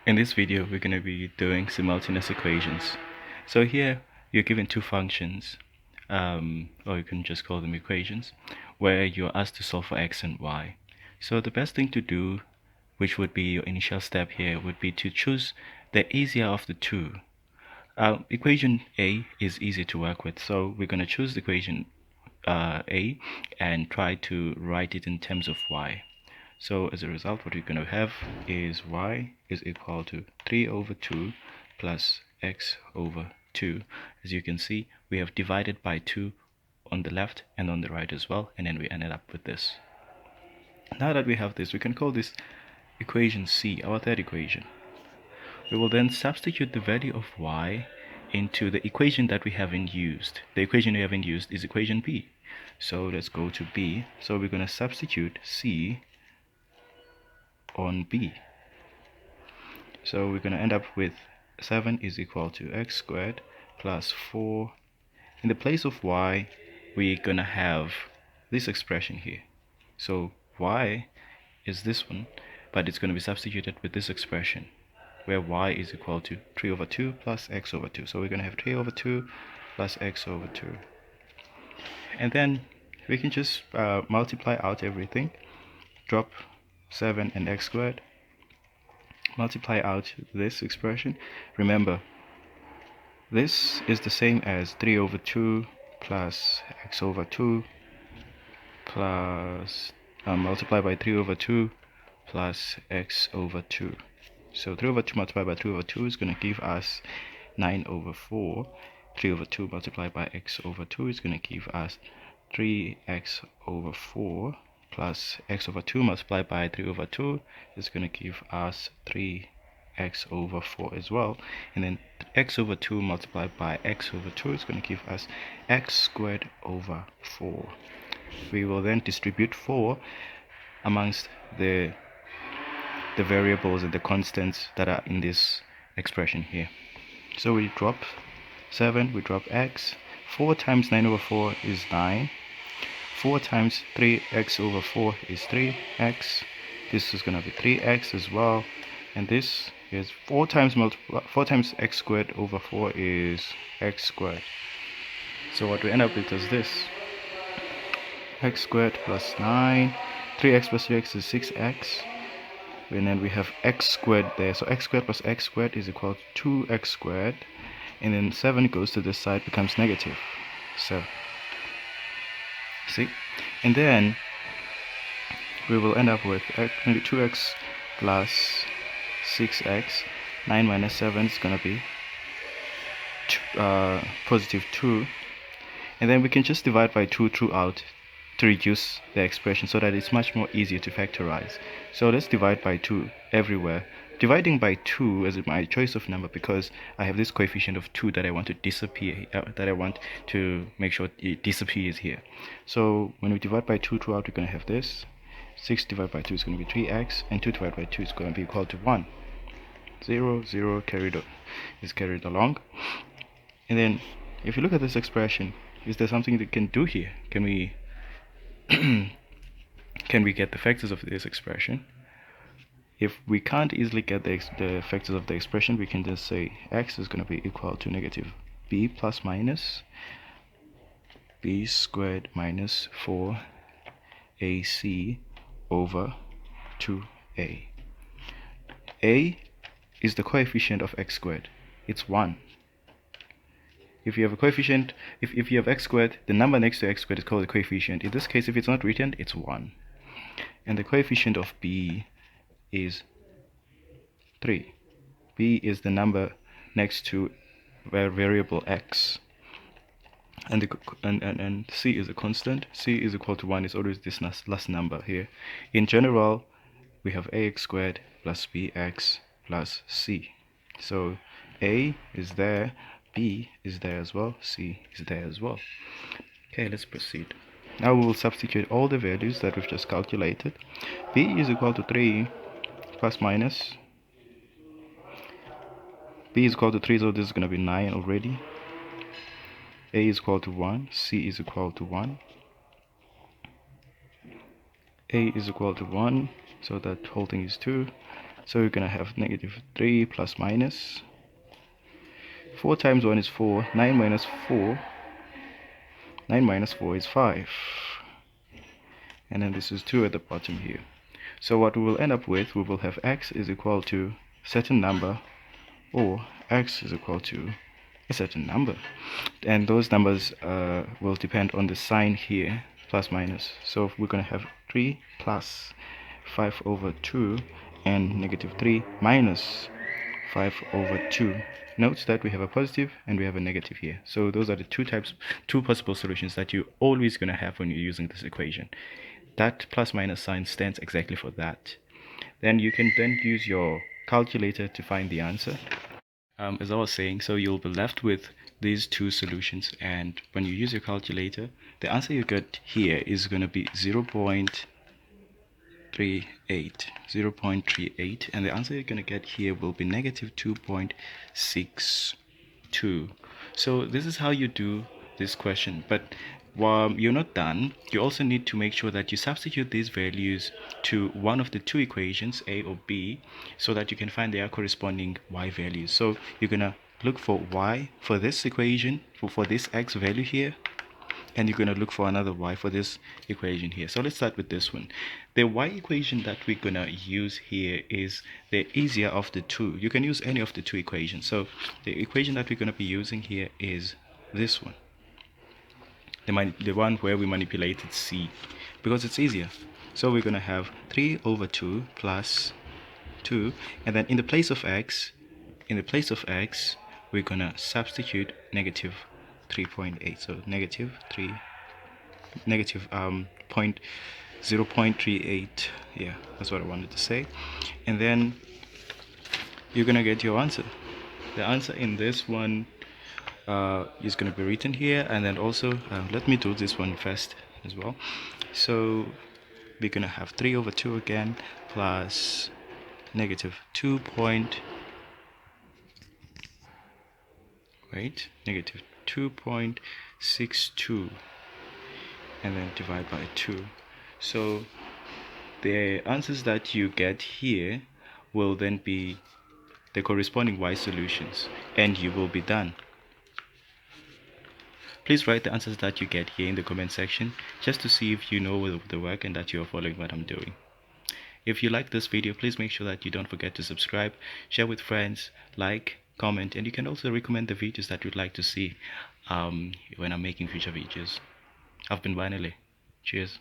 In this video, we're going to be doing simultaneous equations. So here, you're given two functions, or you can just call them equations, where you're asked to solve for x and y. So the best thing to do, which would be your initial step here, would be to choose the easier of the two. Equation A is easy to work with, so we're going to choose the equation A and try to write it in terms of y. So as a result, what we're going to have is y is equal to 3 over 2 plus x over 2. As you can see, we have divided by 2 on the left and on the right as well, and then we ended up with this. Now that we have this, we can call this equation C, our third equation. We will then substitute the value of y into the equation that we haven't used. The equation we haven't used is equation B. So let's go to B. So we're going to substitute C on B. So we're going to end up with 7 is equal to x squared plus 4. In the place of y, we're going to have this expression here. So y is this one, but it's going to be substituted with this expression, where y is equal to 3 over 2 plus x over 2. So we're going to have 3 over 2 plus x over 2. And then we can just multiply out everything. Drop 7 and x squared. Multiply out this expression. Remember, this is the same as 3 over 2 plus x over 2 plus multiply by 3 over 2 plus x over 2. So 3 over 2 multiplied by 3 over 2 is going to give us 9 over 4. 3 over 2 multiplied by x over 2 is going to give us 3x over 4 plus x over 2 multiplied by 3 over 2 is going to give us 3x over 4 as well. And then x over 2 multiplied by x over 2 is going to give us x squared over 4. We will then distribute 4 amongst the variables and the constants that are in this expression here. So we drop 7, we drop x. 4 times 9 over 4 is 9. 4 times 3x over 4 is 3x. This is going to be 3x as well. And this is 4 times x squared over 4 is x squared. So what we end up with is this. X squared plus 9. 3x plus 3x is 6x. And then we have x squared there. So x squared plus x squared is equal to 2x squared. And then 7 goes to this side, becomes negative. So, see? And then we will end up with 2x plus 6x. 9 minus 7 is going to be positive 2. And then we can just divide by 2 throughout to reduce the expression so that it's much more easier to factorize. So let's divide by 2 everywhere. Dividing by 2 is my choice of number because I have this coefficient of 2 that I want to disappear, that I want to make sure it disappears here. So when we divide by 2 throughout, we're going to have this. 6 divided by 2 is going to be 3x, and 2 divided by 2 is going to be equal to 1. 0, 0 is carried along. And then if you look at this expression, is there something that can do here? Can we can we get the factors of this expression? If we can't easily get the factors of the expression, we can just say x is going to be equal to negative b plus minus b squared minus 4ac over 2a. A is the coefficient of x squared. It's 1. If you have a coefficient, if you have x squared, the number next to x squared is called a coefficient. In this case, if it's not written, it's 1. And the coefficient of b is 3. B is the number next to variable x. And c is a constant. C is equal to 1 is always this last number here. In general, we have ax squared plus bx plus c. So a is there, b is there as well, c is there as well. Okay, let's proceed. Now we will substitute all the values that we've just calculated. B is equal to 3 plus minus. B is equal to 3, so this is going to be 9 already. A is equal to 1. C is equal to 1. A is equal to 1, so that whole thing is 2. So we're gonna have negative 3 plus minus 4 times 1 is 4, 9 minus 4, 9 minus 4 is 5, and then this is 2 at the bottom here. So what we will end up with, we will have x is equal to a certain number, or x is equal to a certain number, and those numbers will depend on the sign here, plus minus. So we're going to have 3 plus 5 over 2 and negative 3 minus 5 over 2. Note that we have a positive and we have a negative here. So those are the two possible solutions that you're always going to have when you're using this equation. That plus minus sign stands exactly for that. Then you can then use your calculator to find the answer. As I was saying, so you'll be left with these two solutions, and when you use your calculator, the answer you get here is going to be 0.38, and the answer you're going to get here will be negative 2.62. So this is how you do this question. But while you're not done, you also need to make sure that you substitute these values to one of the two equations, A or B, so that you can find their corresponding y values. So you're gonna look for y for this equation, for this x value here, and you're going to look for another y for this equation here. So let's start with this one. The y equation that we're going to use here is the easier of the two. You can use any of the two equations. So the equation that we're going to be using here is this one, the one where we manipulated c, because it's easier. So we're going to have 3 over 2 plus 2, and then in the place of x, we're going to substitute negative 3.8. So negative 0.38. Yeah, that's what I wanted to say. And then you're gonna get your answer. The answer in this one is gonna be written here, and then also let me do this one first as well. So we're gonna have 3 over 2 again plus negative 2.62, and then divide by 2. So the answers that you get here will then be the corresponding y solutions, and you will be done. Please write the answers that you get here in the comment section, just to see if you know the work and that you are following what I'm doing. If you like this video, please make sure that you don't forget to subscribe, share with friends, like, comment, and you can also recommend the videos that you'd like to see when I'm making future videos. I've been Vanille. Cheers.